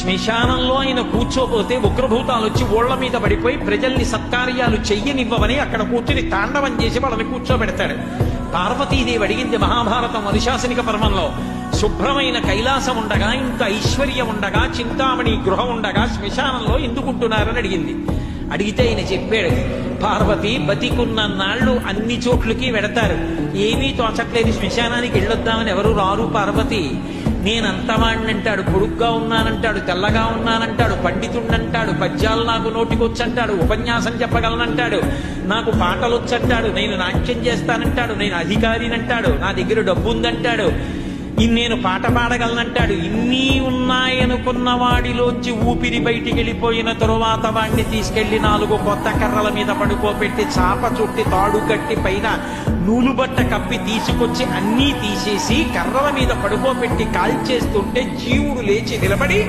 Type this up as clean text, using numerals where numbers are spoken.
శ్మశానంలో ఆయన కూర్చోపోతే ఉగ్రభూతాలు వచ్చి ఓళ్ల మీద పడిపోయి ప్రజల్ని సత్కార్యాలు చెయ్యనివ్వవని అక్కడ కూర్చుని తాండవం చేసి వాళ్ళని కూర్చోబెడతాడు. పార్వతీదేవి అడిగింది మహాభారతం అనుశాసనిక పర్వంలో, శుభ్రమైన కైలాసం ఉండగా, ఇంత ఐశ్వర్యం ఉండగా, చింతామణి గృహం ఉండగా శ్మశానంలో ఎందుకుంటున్నారని అడిగింది. అడిగితే ఆయన చెప్పాడు, పార్వతి బతికున్న నాళ్ళు అన్ని చోట్లకి వెడతారు, ఏమీ తోచట్లేదు, శ్మశానానికి వెళ్ళొద్దామని ఎవరు రారు పార్వతి. నేనంతవాణ్ణంటాడు, పొడుగ్గా ఉన్నానంటాడు, తెల్లగా ఉన్నానంటాడు, పండితుండంటాడు, పద్యాలు నాకు నోటికొచ్చంటాడు, ఉపన్యాసం చెప్పగలనంటాడు, నాకు పాటలొచ్చంటాడు, నేను నాట్యం చేస్తానంటాడు, నేను అధికారినంటాడు, నా దగ్గర డబ్బు ఉందంటాడు, నేను పాట పాడగలనంటాడు. ఇన్ని ఉన్నాయనుకున్న వాడిలోంచి ఊపిరి బయటికి వెళ్ళిపోయిన తరువాత వాడిని తీసుకెళ్లి 4 కొత్త కర్రల మీద పడుకోబెట్టి చాప చుట్టి తాడు కట్టి పైన నూలుబట్ట కప్పి తీసుకొచ్చి అన్నీ తీసేసి కర్రల మీద పడుకోబెట్టి కాల్చేస్తుంటే జీవుడు లేచి నిలబడి